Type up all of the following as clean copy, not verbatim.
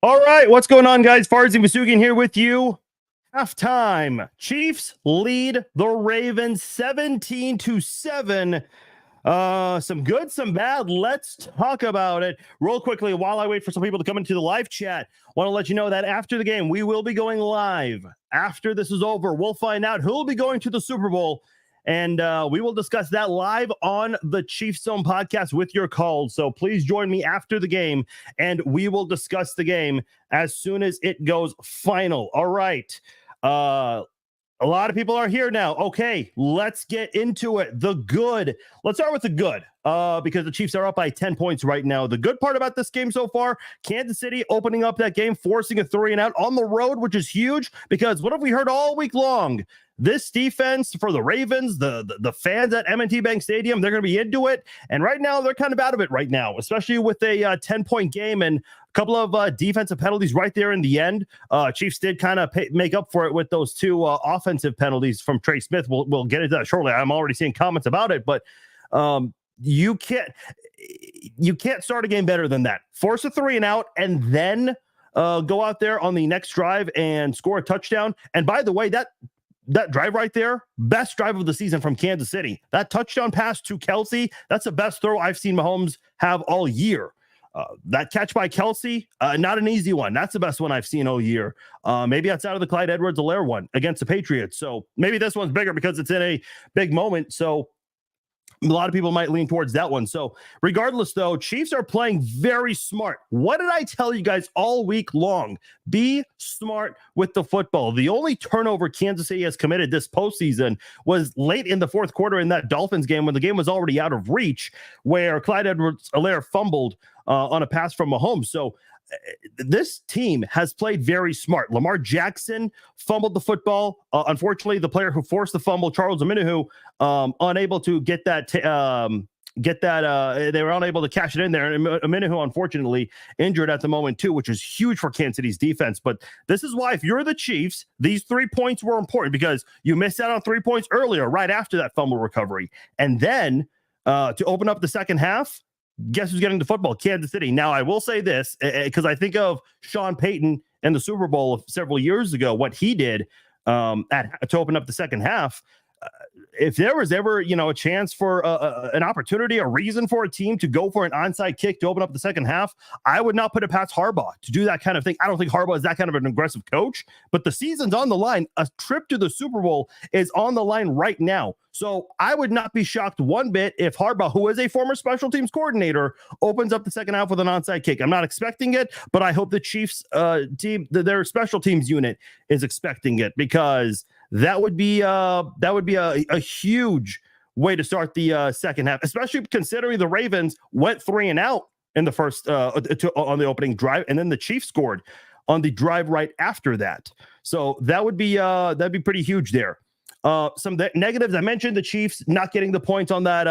All right, what's going on, guys? Farzy Vasugian here with you. Halftime. Chiefs lead the Ravens 17-7. Some good, some bad. Let's talk about it real quickly while I wait for some people to come into the live chat. Want to let you know that after the game, we will be going live. After this is over, we'll find out who will be going to the Super Bowl. And we will discuss that live on the Chiefs Zone podcast with your calls. So please join me after the game, and we will discuss the game as soon as it goes final. All right. A lot of people are here now. Okay, let's get into it. The good. Let's start with the good because the Chiefs are up by 10 points right now. The good part about this game so far, Kansas City opening up that game, forcing a 3-and-out on the road, which is huge because what have we heard all week long? This defense for the Ravens, the fans at M&T Bank Stadium, they're going to be into it. And right now, they're kind of out of it right now, especially with a 10-point game and a couple of defensive penalties right there in the end. Chiefs did kind of make up for it with those two offensive penalties from Trey Smith. We'll get into that shortly. I'm already seeing comments about it, but you can't start a game better than that. Force a 3-and-out and then go out there on the next drive and score a touchdown. And by the way, that drive right there, best drive of the season from Kansas City. That touchdown pass to Kelce, that's the best throw I've seen Mahomes have all year. That catch by Kelce, not an easy one. That's the best one I've seen all year. Maybe outside of the Clyde Edwards-Helaire one against the Patriots. So maybe this one's bigger because it's in a big moment. So a lot of people might lean towards that one. So regardless, though, Chiefs are playing very smart. What did I tell you guys all week long? Be smart with the football. The only turnover Kansas City has committed this postseason was late in the fourth quarter in that Dolphins game when the game was already out of reach, where Clyde Edwards-Helaire fumbled on a pass from Mahomes. So this team has played very smart. Lamar Jackson fumbled the football. Unfortunately, the player who forced the fumble, Charles Omenihu, unable to get that. They were unable to cash it in there. And Omenihu, unfortunately, injured at the moment too, which is huge for Kansas City's defense. But this is why, if you're the Chiefs, these 3 points were important because you missed out on 3 points earlier, right after that fumble recovery, and then to open up the second half. Guess who's getting the football? Kansas City. Now, I will say this, because I think of Sean Payton in the Super Bowl several years ago, what he did to open up the second half. If there was ever, a chance for an opportunity, a reason for a team to go for an onside kick to open up the second half, I would not put it past Harbaugh to do that kind of thing. I don't think Harbaugh is that kind of an aggressive coach, but the season's on the line. A trip to the Super Bowl is on the line right now. So I would not be shocked one bit if Harbaugh, who is a former special teams coordinator, opens up the second half with an onside kick. I'm not expecting it, but I hope the Chiefs team, their special teams unit, is expecting it because that would be a huge way to start the second half, especially considering the Ravens went 3-and-out in the first on the opening drive, and then the Chiefs scored on the drive right after that. So that'd be pretty huge there. Some negatives, I mentioned the Chiefs not getting the points on that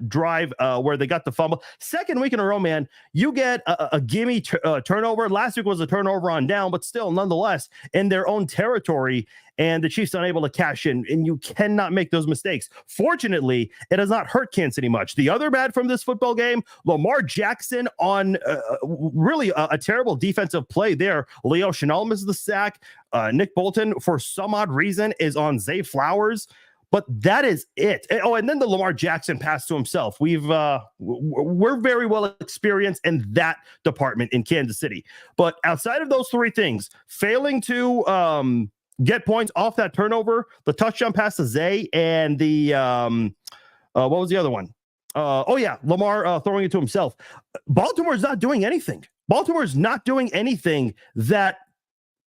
drive where they got the fumble. Second week in a row, man, you get a gimme turnover. Last week was a turnover on down, but still, nonetheless, in their own territory, and the Chiefs unable to cash in, and you cannot make those mistakes. Fortunately, it has not hurt Kansas City much. The other bad from this football game, Lamar Jackson on really a terrible defensive play there. Leo Chenal misses the sack. Nick Bolton, for some odd reason, is on Zay Flowers. But that is it. Oh, and then the Lamar Jackson pass to himself. We're very well experienced in that department in Kansas City. But outside of those three things, failing to get points off that turnover, the touchdown pass to Zay, and the what was the other one? Lamar throwing it to himself. Baltimore is not doing anything. Baltimore is not doing anything that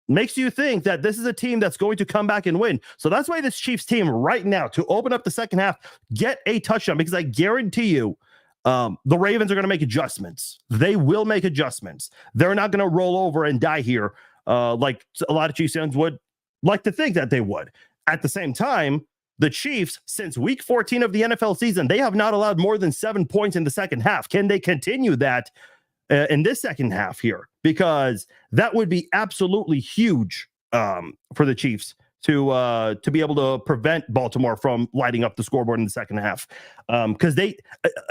makes you think that this is a team that's going to come back and win. So that's why this Chiefs team right now, to open up the second half, get a touchdown, because I guarantee you the Ravens are going to make adjustments. They will make adjustments. They're not going to roll over and die here like a lot of Chiefs fans would like to think that they would. At the same time, the Chiefs, since week 14 of the NFL season, they have not allowed more than 7 points in the second half. Can they continue that in this second half here? Because that would be absolutely huge for the Chiefs to be able to prevent Baltimore from lighting up the scoreboard in the second half. Because they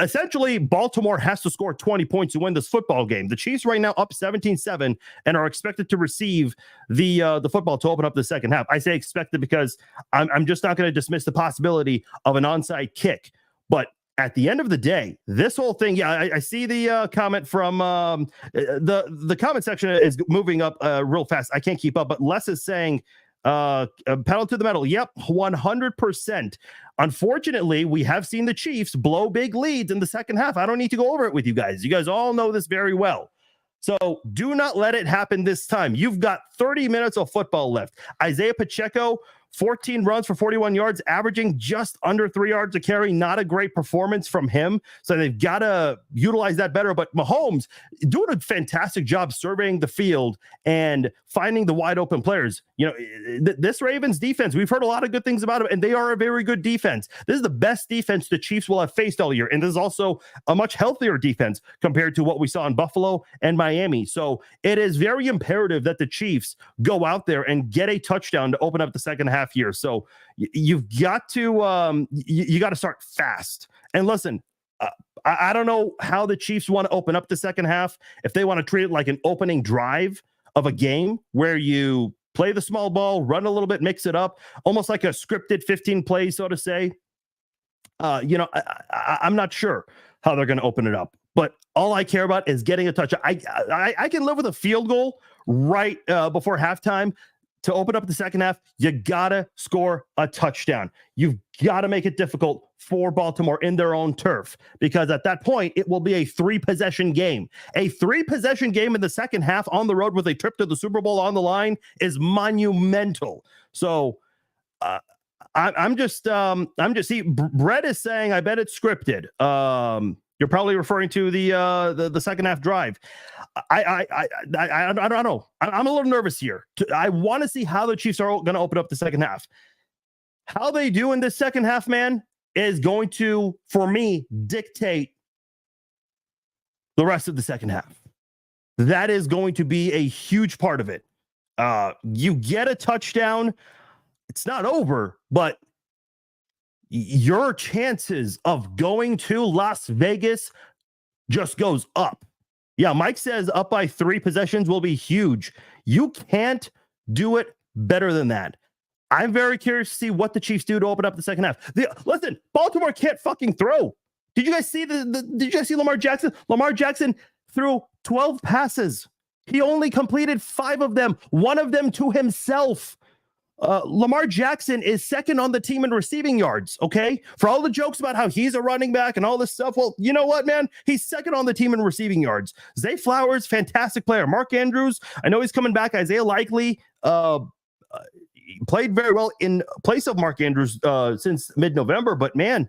essentially, Baltimore has to score 20 points to win this football game. The Chiefs right now up 17-7 and are expected to receive the football to open up the second half. I say expected because I'm just not going to dismiss the possibility of an onside kick. But at the end of the day, this whole thing, I see the comment from the comment section is moving up real fast. I can't keep up, but Les is saying, pedal to the metal. Yep, 100%. Unfortunately, we have seen the Chiefs blow big leads in the second half. I don't need to go over it with you guys. You guys all know this very well. So do not let it happen this time. You've got 30 minutes of football left. Isaiah Pacheco, 14 runs for 41 yards, averaging just under 3 yards a carry. Not a great performance from him. So they've got to utilize that better. But Mahomes doing a fantastic job surveying the field and finding the wide open players. You know, this Ravens defense, we've heard a lot of good things about them, and they are a very good defense. This is the best defense the Chiefs will have faced all year. And this is also a much healthier defense compared to what we saw in Buffalo and Miami. So it is very imperative that the Chiefs go out there and get a touchdown to open up the second half here. So you've got to you got to start fast. And listen, I don't know how the Chiefs want to open up the second half. If they want to treat it like an opening drive of a game where you play the small ball, run a little bit, mix it up, almost like a scripted 15 plays, so to say. I'm not sure how they're going to open it up, but all I care about is getting a touch. I can live with a field goal right before halftime. To open up the second half, you gotta score a touchdown. You've got to make it difficult for Baltimore in their own turf, because at that point, it will be a 3-possession game. A 3-possession game in the second half on the road with a trip to the Super Bowl on the line is monumental. So I'm just see, Brett is saying, I bet it's scripted. You're probably referring to the second half drive. I don't know. I'm a little nervous here. I want to see how the Chiefs are going to open up the second half. How they do in this second half, man, is going to, for me, dictate the rest of the second half. That is going to be a huge part of it. You get a touchdown. It's not over, but your chances of going to Las Vegas just goes up. Yeah, Mike says up by 3 possessions will be huge. You can't do it better than that. I'm very curious to see what the Chiefs do to open up the second half. Listen, Baltimore can't fucking throw. Did you guys see did you guys see Lamar Jackson? Lamar Jackson threw 12 passes. He only completed 5 of them, one of them to himself. Lamar Jackson is second on the team in receiving yards, okay? For all the jokes about how he's a running back and all this stuff, well, you know what, man? He's second on the team in receiving yards. Zay Flowers, fantastic player. Mark Andrews, I know he's coming back. Isaiah Likely played very well in place of Mark Andrews since mid-November, but man,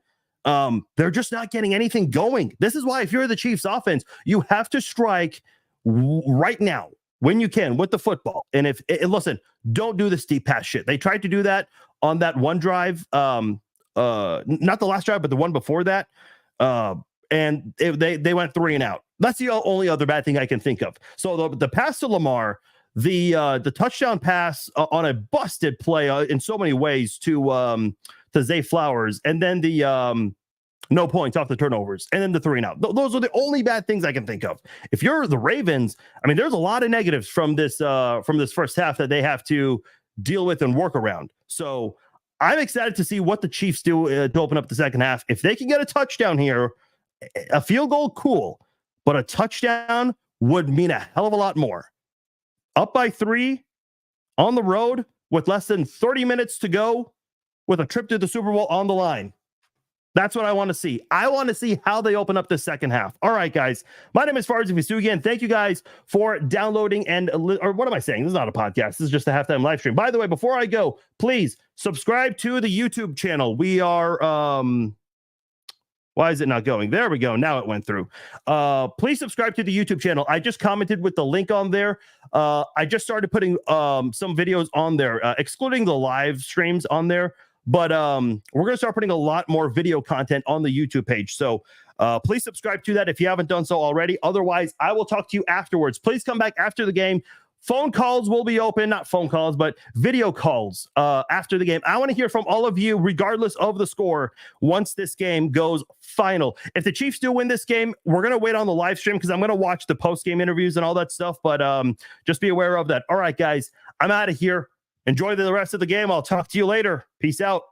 they're just not getting anything going. This is why if you're the Chiefs offense, you have to strike right now, when you can, with the football. And listen, don't do the steep pass shit. They tried to do that on that one drive, not the last drive, but the one before that. And they went 3 and out. That's the only other bad thing I can think of. So the pass to Lamar, the touchdown pass on a busted play in so many ways to Zay Flowers, and then the no points off the turnovers, and then the 3 and out. Those are the only bad things I can think of. If you're the Ravens, I mean, there's a lot of negatives from this first half that they have to deal with and work around. So I'm excited to see what the Chiefs do to open up the second half. If they can get a touchdown here, a field goal, cool, but a touchdown would mean a hell of a lot more. Up by 3 on the road with less than 30 minutes to go with a trip to the Super Bowl on the line. That's what I want to see. I want to see how they open up the second half. All right, guys. My name is Farzin Vousoughian. Thank you guys for downloading or what am I saying? This is not a podcast. This is just a halftime live stream. By the way, before I go, please subscribe to the YouTube channel. We are, why is it not going? There we go. Now it went through. Please subscribe to the YouTube channel. I just commented with the link on there. I just started putting some videos on there, excluding the live streams on there. But we're going to start putting a lot more video content on the YouTube page. So please subscribe to that if you haven't done so already. Otherwise, I will talk to you afterwards. Please come back after the game phone calls will be open, not phone calls, but video calls after the game. I want to hear from all of you, regardless of the score, once this game goes final. If the Chiefs do win this game, we're going to wait on the live stream because I'm going to watch the post-game interviews and all that stuff, but just be aware of that. All right, guys, I'm out of here. Enjoy the rest of the game. I'll talk to you later. Peace out.